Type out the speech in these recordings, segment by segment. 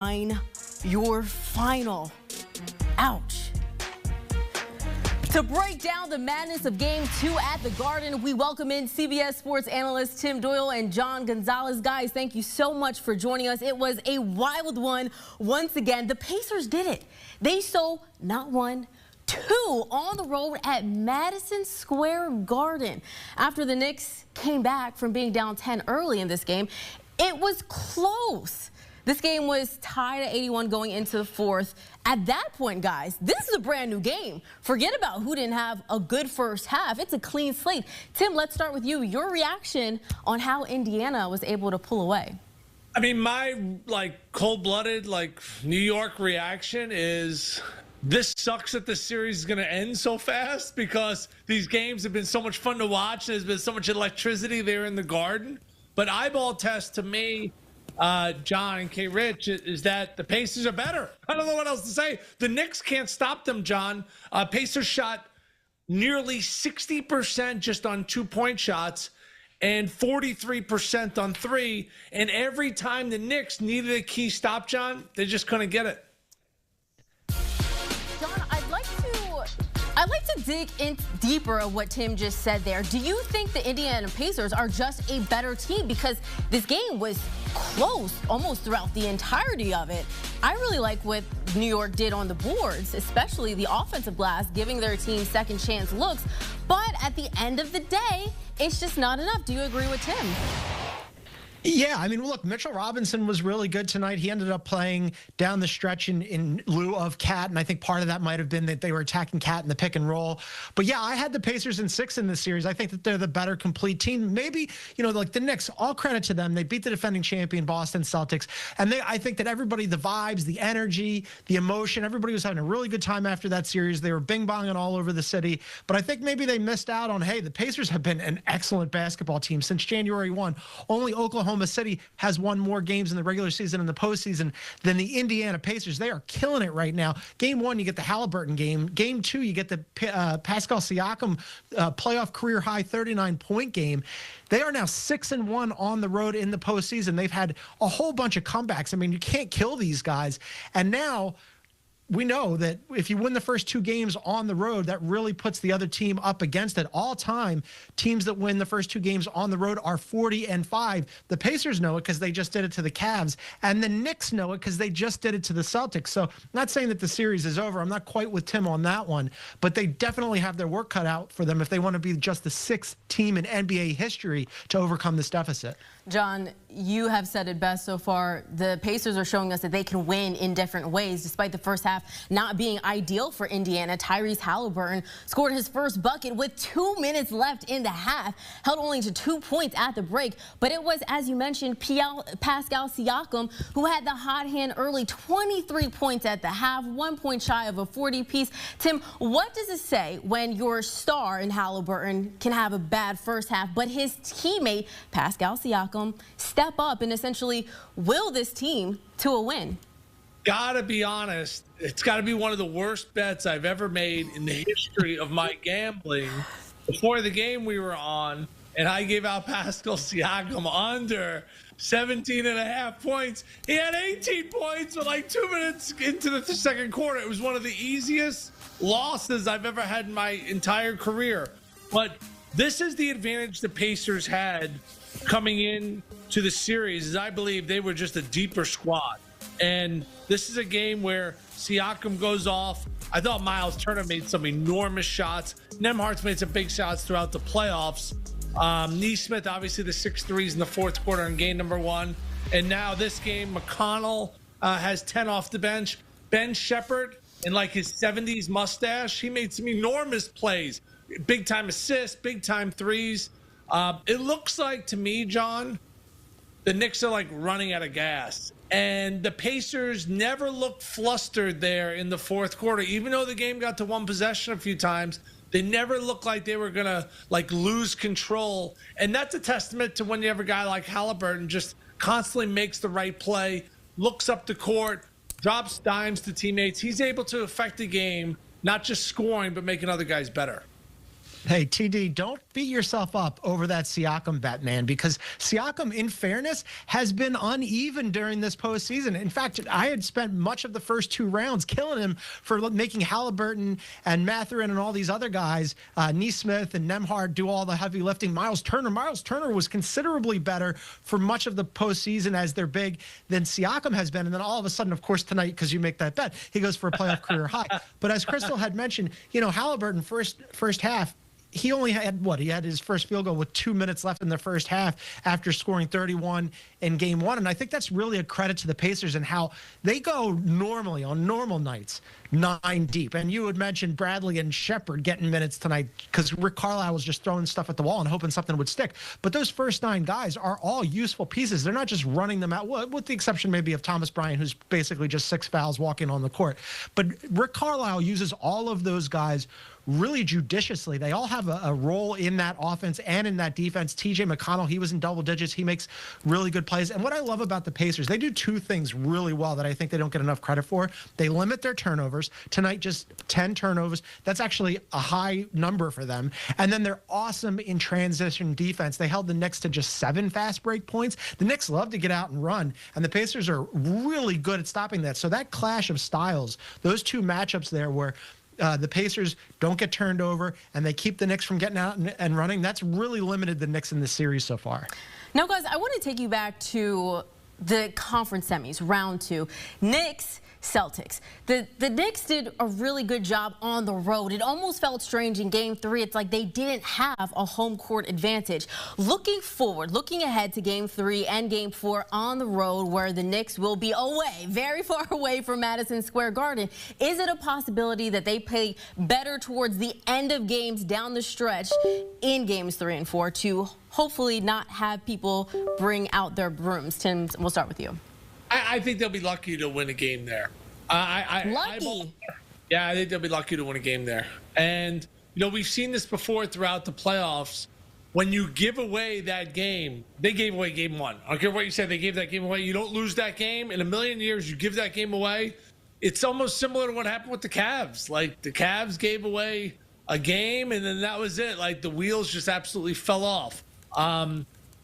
line your final. Ouch. To break down the madness of Game 2 at the Garden, we welcome in CBS Sports analysts Tim Doyle and John Gonzalez. Guys, thank you so much for joining us. It was a wild one once again. The Pacers did it. They stole not one, two on the road at Madison Square Garden. After the Knicks came back from being down 10 early in this game, it was close. This game was tied at 81 going into the fourth. At that point, guys, this is a brand new game. Forget about who didn't have a good first half. It's a clean slate. Tim, let's start with you. Your reaction on how Indiana was able to pull away. I mean, my cold-blooded New York reaction is this sucks that this series is going to end so fast because these games have been so much fun to watch. There's been so much electricity there in the Garden. But eyeball test to me, John and K. Rich, is that the Pacers are better. I don't know what else to say. The Knicks can't stop them, John. Pacers shot nearly 60% just on two-point shots and 43% on three. And every time the Knicks needed a key stop, John, they just couldn't get it. John, I'd like to dig in deeper of what Tim just said there. Do you think the Indiana Pacers are just a better team? Because this game was close almost throughout the entirety of it. I really like what New York did on the boards, especially the offensive glass, giving their team second chance looks. But at the end of the day, it's just not enough. Do you agree with Tim? Yeah, I mean, look, Mitchell Robinson was really good tonight. He ended up playing down the stretch in lieu of Cat, and I think part of that might have been that they were attacking Cat in the pick and roll. But yeah, I had the Pacers in 6 in this series. I think that they're the better complete team. Maybe, like the Knicks, all credit to them. They beat the defending champion Boston Celtics, and I think that everybody, the vibes, the energy, the emotion, everybody was having a really good time after that series. They were bing-bonging all over the city. But I think maybe they missed out on, hey, the Pacers have been an excellent basketball team since January 1. Only Oklahoma City has won more games in the regular season and the postseason than the Indiana Pacers. They are killing it right now. Game 1, you get the Halliburton game. Game 2, you get the Pascal Siakam playoff career high 39-point game. They are now 6-1 on the road in the postseason. They've had a whole bunch of comebacks. I mean, you can't kill these guys. And now we know that if you win the first 2 games on the road, that really puts the other team up against it. All time, teams that win the first 2 games on the road are 40-5. The Pacers know it because they just did it to the Cavs, and the Knicks know it because they just did it to the Celtics. So I'm not saying that the series is over. I'm not quite with Tim on that one, but they definitely have their work cut out for them if they want to be just the 6th team in NBA history to overcome this deficit. John, you have said it best so far. The Pacers are showing us that they can win in different ways, despite the first half not being ideal for Indiana. Tyrese Halliburton scored his first bucket with 2 minutes left in the half, held only to 2 points at the break. But it was, as you mentioned, Pascal Siakam who had the hot hand early, 23 points at the half, 1 point shy of a 40-piece. Tim, what does it say when your star in Halliburton can have a bad first half, but his teammate, Pascal Siakam, step up and essentially will this team to a win? Gotta be honest, it's gotta be one of the worst bets I've ever made in the history of my gambling. Before the game we were on, and I gave out Pascal Siakam under 17.5 points. He had 18 points with 2 minutes into the second quarter. It was one of the easiest losses I've ever had in my entire career. But this is the advantage the Pacers had coming in to the series, is I believe they were just a deeper squad. And this is a game where Siakam goes off. I thought Miles Turner made some enormous shots. Nembhard's made some big shots throughout the playoffs. Nesmith, obviously the 6 threes in the fourth quarter in game number 1. And now this game, McConnell has 10 off the bench. Ben Shepherd, in his 70s mustache, he made some enormous plays. Big-time assists, big-time threes. It looks like to me, John, the Knicks are running out of gas. And the Pacers never looked flustered there in the fourth quarter. Even though the game got to 1 possession a few times, they never looked like they were going to lose control. And that's a testament to when you have a guy like Halliburton just constantly makes the right play, looks up the court, drops dimes to teammates. He's able to affect the game, not just scoring, but making other guys better. Hey, TD, don't beat yourself up over that Siakam bet, man, because Siakam, in fairness, has been uneven during this postseason. In fact, I had spent much of the first 2 rounds killing him for making Halliburton and Mathurin and all these other guys, Nesmith and Nembhard, do all the heavy lifting. Miles Turner was considerably better for much of the postseason as their big than Siakam has been. And then all of a sudden, of course, tonight, because you make that bet, he goes for a playoff career high. But as Crystal had mentioned, Halliburton first half, he only had he had his first field goal with 2 minutes left in the first half after scoring 31 in game 1. And I think that's really a credit to the Pacers and how they go normally on normal nights 9 deep. And you had mentioned Bradley and Shepherd getting minutes tonight because Rick Carlisle was just throwing stuff at the wall and hoping something would stick. But those first 9 guys are all useful pieces. They're not just running them out, with the exception maybe of Thomas Bryant, who's basically just 6 fouls walking on the court. But Rick Carlisle uses all of those guys really judiciously. They all have a role in that offense and in that defense. TJ McConnell, he was in double digits. He makes really good plays. And what I love about the Pacers, they do 2 things really well that I think they don't get enough credit for. They limit their turnovers. Tonight, just 10 turnovers. That's actually a high number for them. And then they're awesome in transition defense. They held the Knicks to just 7 fast break points. The Knicks love to get out and run, and the Pacers are really good at stopping that. So that clash of styles, those 2 matchups there where the Pacers don't get turned over and they keep the Knicks from getting out and running, that's really limited the Knicks in this series so far. Now, guys, I want to take you back to the conference semis, round 2. Knicks, Celtics. The Knicks did a really good job on the road. It almost felt strange in game 3. It's like they didn't have a home court advantage. Looking forward, looking ahead to game 3 and game 4 on the road where the Knicks will be away, very far away from Madison Square Garden, is it a possibility that they play better towards the end of games down the stretch in games 3 and 4 to hopefully not have people bring out their brooms? Tim, we'll start with you. I think they'll be lucky to win a game there. Lucky? Yeah, I think they'll be lucky to win a game there. And, we've seen this before throughout the playoffs. When you give away that game, they gave away game 1. I don't care what you said, they gave that game away. You don't lose that game. In a million years, you give that game away. It's almost similar to what happened with the Cavs. Like, the Cavs gave away a game, and then that was it. Like, the wheels just absolutely fell off.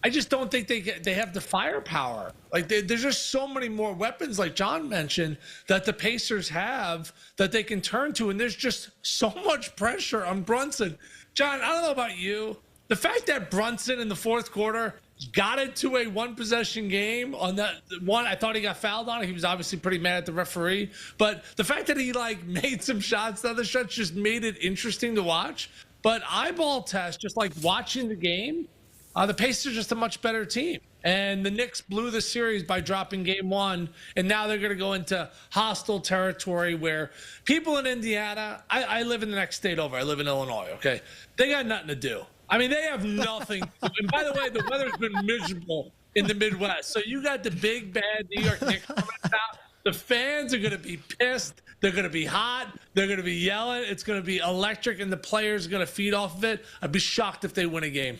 I just don't think they have the firepower. Like, there's just so many more weapons, like John mentioned, that the Pacers have that they can turn to, and there's just so much pressure on Brunson. John, I don't know about you. The fact that Brunson in the 4th quarter got it to a 1-possession game on that one, I thought he got fouled on it. He was obviously pretty mad at the referee. But the fact that he, made some shots, the other shots just made it interesting to watch. But eyeball test, just like watching the game, the Pacers are just a much better team. And the Knicks blew the series by dropping game 1. And now they're going to go into hostile territory where people in Indiana, I live in the next state over. I live in Illinois, okay? They got nothing to do. I mean, they have nothing to do. And by the way, the weather's been miserable in the Midwest. So you got the big, bad New York Knicks coming out. The fans are going to be pissed. They're going to be hot. They're going to be yelling. It's going to be electric, and the players are going to feed off of it. I'd be shocked if they win a game.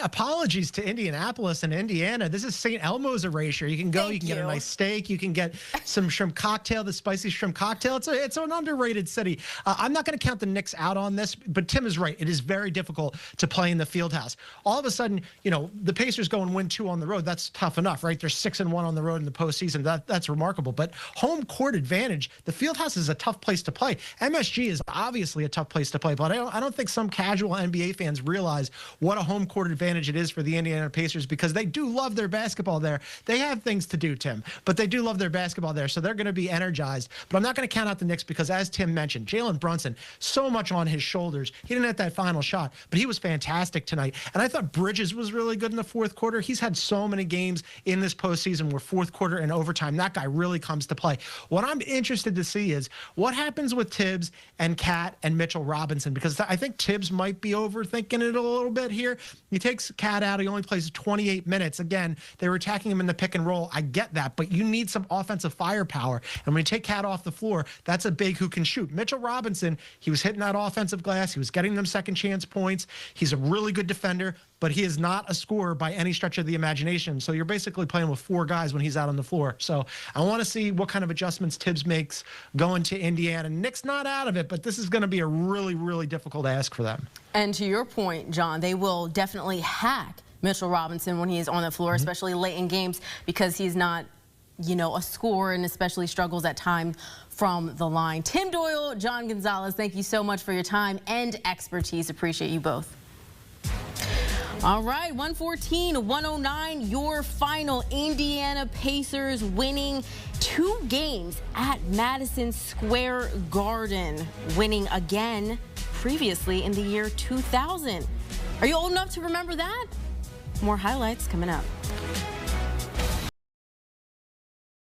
Apologies to Indianapolis and Indiana. This is St. Elmo's erasure. You can go, you can get a nice steak, you can get some shrimp cocktail, the spicy shrimp cocktail. It's an underrated city. I'm not going to count the Knicks out on this, but Tim is right. It is very difficult to play in the Fieldhouse. All of a sudden, the Pacers go and win 2 on the road. That's tough enough, right? They're 6-1 on the road in the postseason. That's remarkable. But home court advantage, the Fieldhouse is a tough place to play. MSG is obviously a tough place to play, but I don't think some casual NBA fans realize what a home court advantage it is for the Indiana Pacers, because they do love their basketball there. They have things to do, Tim, but they do love their basketball there, so they're going to be energized. But I'm not going to count out the Knicks because, as Tim mentioned, Jalen Brunson, so much on his shoulders. He didn't have that final shot, but he was fantastic tonight. And I thought Bridges was really good in the 4th quarter. He's had so many games in this postseason where 4th quarter and overtime, that guy really comes to play. What I'm interested to see is what happens with Tibbs and Cat and Mitchell Robinson, because I think Tibbs might be overthinking it a little bit here. He takes Cat out. He only plays 28 minutes. Again, they were attacking him in the pick and roll. I get that, but you need some offensive firepower. And when you take Cat off the floor, that's a big who can shoot. Mitchell Robinson, he was hitting that offensive glass. He was getting them second chance points. He's a really good defender. but he is not a scorer by any stretch of the imagination. So you're basically playing with 4 guys when he's out on the floor. So I want to see what kind of adjustments Tibbs makes going to Indiana. Nick's not out of it, but this is going to be a really, really difficult ask for them. And to your point, John, they will definitely hack Mitchell Robinson when he is on the floor, especially late in games, because he's not, you know, a scorer and especially struggles at times from the line. Tim Doyle, John Gonzalez, thank you so much for your time and expertise. Appreciate you both. All right, 114-109, your final. Indiana Pacers winning 2 games at Madison Square Garden, winning again previously in the year 2000. Are you old enough to remember that? More highlights coming up.